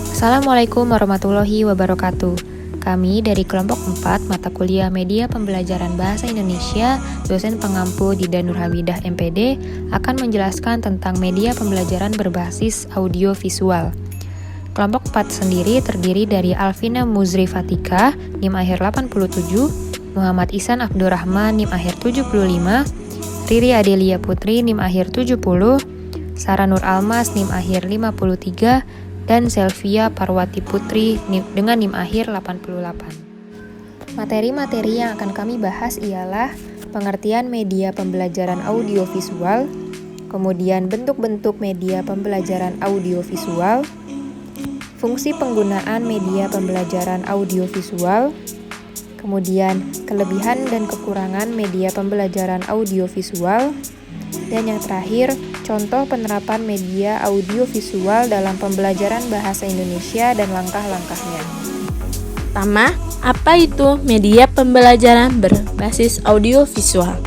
Assalamualaikum warahmatullahi wabarakatuh. Kami dari kelompok 4 mata kuliah Media Pembelajaran Bahasa Indonesia, dosen pengampu Dida Nurhabidah MPD, akan menjelaskan tentang media pembelajaran berbasis audio visual. Kelompok 4 sendiri terdiri dari Alvina Muzri Fatika, NIM akhir 87, Muhammad Ihsan Abdurrahman, NIM akhir 75, Riri Adelia Putri, NIM akhir 70, Sarah Nur Almas, NIM akhir 53, dan Selvia Parwati Putri dengan NIM akhir 88. Materi-materi yang akan kami bahas ialah pengertian media pembelajaran audiovisual, kemudian bentuk-bentuk media pembelajaran audiovisual, fungsi penggunaan media pembelajaran audiovisual, kemudian kelebihan dan kekurangan media pembelajaran audiovisual, dan yang terakhir, contoh penerapan media audiovisual dalam pembelajaran bahasa Indonesia dan langkah-langkahnya. Pertama, apa itu media pembelajaran berbasis audiovisual?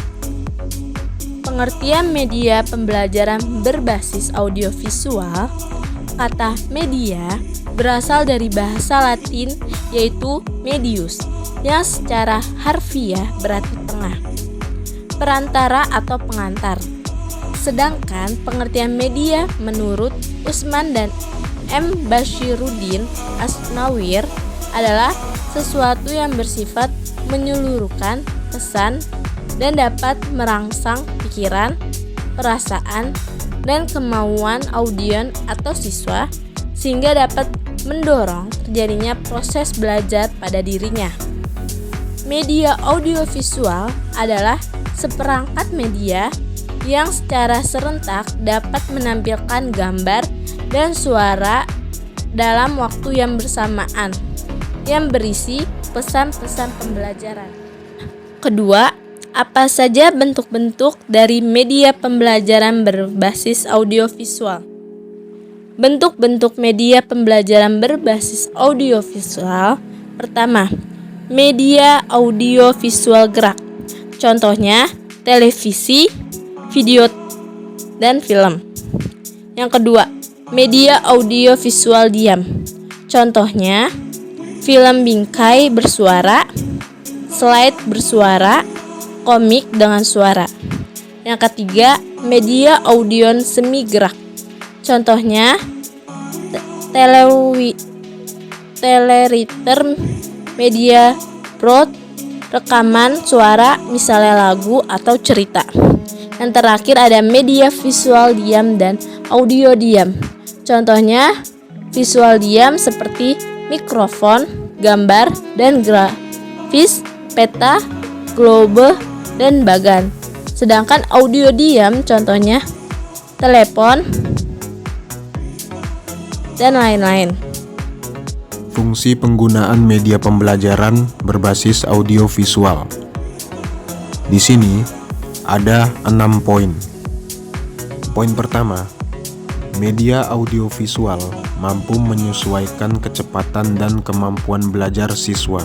Pengertian media pembelajaran berbasis audiovisual, kata media berasal dari bahasa Latin yaitu medius, yang secara harfiah berarti tengah, perantara atau pengantar. Sedangkan pengertian media menurut Usman dan M. Bashiruddin Asnawir adalah sesuatu yang bersifat menyeluruhkan pesan dan dapat merangsang pikiran, perasaan, dan kemauan audien atau siswa sehingga dapat mendorong terjadinya proses belajar pada dirinya. Media audiovisual adalah seperangkat media yang secara serentak dapat menampilkan gambar dan suara dalam waktu yang bersamaan, yang berisi pesan-pesan pembelajaran. Kedua, apa saja bentuk-bentuk dari media pembelajaran berbasis audiovisual? Bentuk-bentuk media pembelajaran berbasis audiovisual. Pertama, media audiovisual gerak. Contohnya, televisi, video, dan film. Yang kedua, media audiovisual diam. Contohnya, film bingkai bersuara, slide bersuara, komik dengan suara. Yang ketiga, media audio semi gerak. Contohnya, teleriter, media broad, rekaman suara, misalnya lagu atau cerita. Yang terakhir ada media visual diam dan audio diam. Contohnya visual diam seperti mikrofon, gambar, dan grafis, peta, globe, dan bagan. Sedangkan audio diam contohnya telepon, dan lain-lain. Fungsi penggunaan media pembelajaran berbasis audiovisual. Di sini ada 6 poin. Poin pertama, media audiovisual mampu menyesuaikan kecepatan dan kemampuan belajar siswa.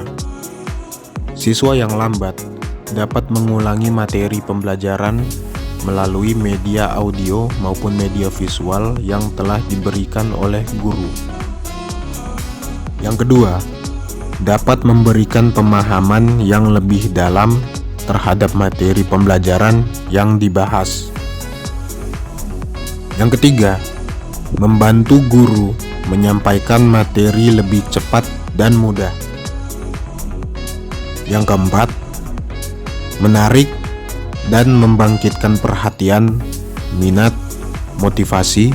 Siswa yang lambat dapat mengulangi materi pembelajaran melalui media audio maupun media visual yang telah diberikan oleh guru. Yang kedua, dapat memberikan pemahaman yang lebih dalam terhadap materi pembelajaran yang dibahas. Yang ketiga, membantu guru menyampaikan materi lebih cepat dan mudah. Yang keempat, menarik dan membangkitkan perhatian, minat, motivasi,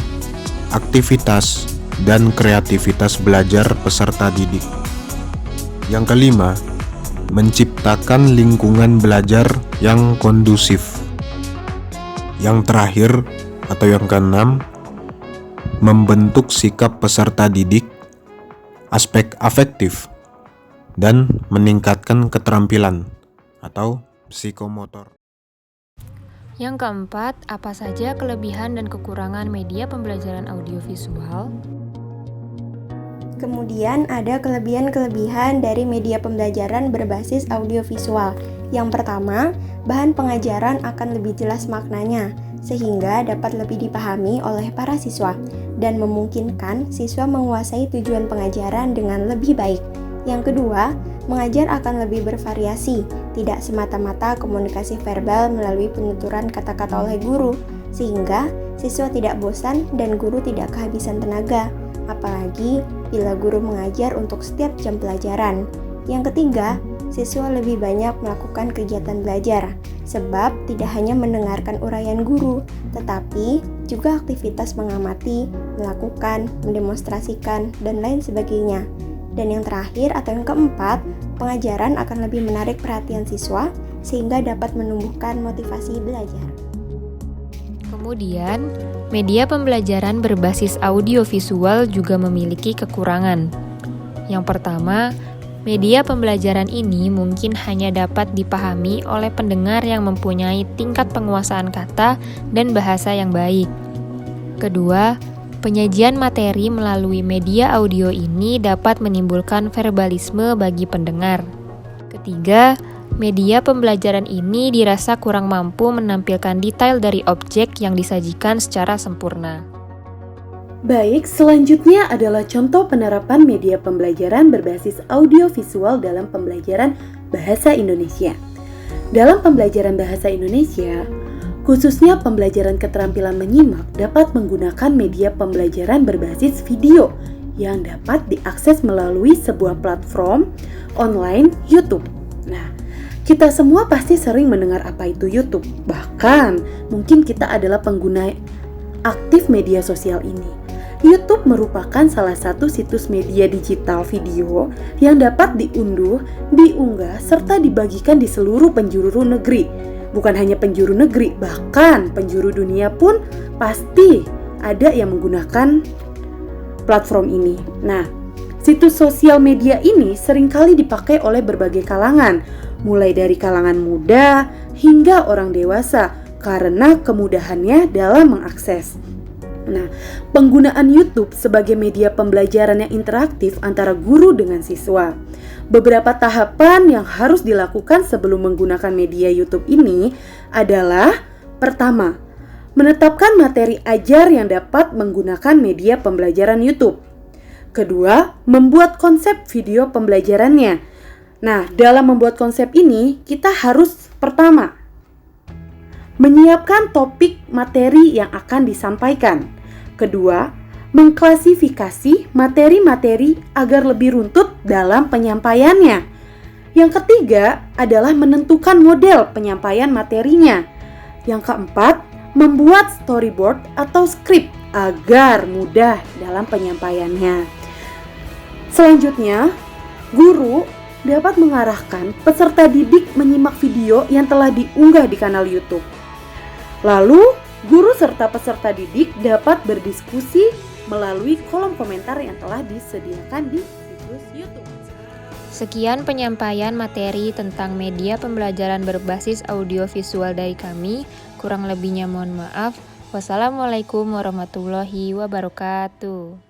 aktivitas, dan kreativitas belajar peserta didik. Yang kelima, menciptakan lingkungan belajar yang kondusif. Yang terakhir atau yang keenam, membentuk sikap peserta didik, aspek afektif, dan meningkatkan keterampilan atau psikomotor. Yang keempat, apa saja kelebihan dan kekurangan media pembelajaran audiovisual? Kemudian ada kelebihan-kelebihan dari media pembelajaran berbasis audiovisual. Yang pertama, bahan pengajaran akan lebih jelas maknanya, sehingga dapat lebih dipahami oleh para siswa. dan memungkinkan siswa menguasai tujuan pengajaran dengan lebih baik. Yang kedua, mengajar akan lebih bervariasi, tidak semata-mata komunikasi verbal melalui penuturan kata-kata oleh guru, sehingga siswa tidak bosan dan guru tidak kehabisan tenaga, apalagi bila guru mengajar untuk setiap jam pelajaran. Yang ketiga, siswa lebih banyak melakukan kegiatan belajar, sebab tidak hanya mendengarkan uraian guru, tetapi juga aktivitas mengamati, melakukan, mendemonstrasikan, dan lain sebagainya. Dan yang terakhir atau yang keempat, pengajaran akan lebih menarik perhatian siswa sehingga dapat menumbuhkan motivasi belajar. Kemudian, media pembelajaran berbasis audiovisual juga memiliki kekurangan. Yang pertama, media pembelajaran ini mungkin hanya dapat dipahami oleh pendengar yang mempunyai tingkat penguasaan kata dan bahasa yang baik. Kedua, penyajian materi melalui media audio ini dapat menimbulkan verbalisme bagi pendengar. Ketiga, media pembelajaran ini dirasa kurang mampu menampilkan detail dari objek yang disajikan secara sempurna. Baik, selanjutnya adalah contoh penerapan media pembelajaran berbasis audiovisual dalam pembelajaran bahasa Indonesia. Dalam pembelajaran bahasa Indonesia, khususnya pembelajaran keterampilan menyimak dapat menggunakan media pembelajaran berbasis video yang dapat diakses melalui sebuah platform online YouTube. Nah, kita semua pasti sering mendengar apa itu YouTube. Bahkan, mungkin kita adalah pengguna aktif media sosial ini. YouTube merupakan salah satu situs media digital video yang dapat diunduh, diunggah, serta dibagikan di seluruh penjuru negeri. Bukan hanya penjuru negeri, bahkan penjuru dunia pun pasti ada yang menggunakan platform ini. Nah, situs sosial media ini seringkali dipakai oleh berbagai kalangan, mulai dari kalangan muda hingga orang dewasa karena kemudahannya dalam mengakses. Nah, penggunaan YouTube sebagai media pembelajaran yang interaktif antara guru dengan siswa. Beberapa tahapan yang harus dilakukan sebelum menggunakan media YouTube ini adalah: pertama, menetapkan materi ajar yang dapat menggunakan media pembelajaran YouTube. Kedua, membuat konsep video pembelajarannya. Nah, dalam membuat konsep ini, kita harus pertama, menyiapkan topik materi yang akan disampaikan. Kedua, mengklasifikasi materi-materi agar lebih runtut dalam penyampaiannya. Yang ketiga adalah menentukan model penyampaian materinya. Yang keempat, membuat storyboard atau skrip agar mudah dalam penyampaiannya. Selanjutnya, guru dapat mengarahkan peserta didik menyimak video yang telah diunggah di kanal YouTube. Lalu, guru serta peserta didik dapat berdiskusi melalui kolom komentar yang telah disediakan di situs YouTube. Sekian penyampaian materi tentang media pembelajaran berbasis audiovisual dari kami. Kurang lebihnya mohon maaf. Wassalamualaikum warahmatullahi wabarakatuh.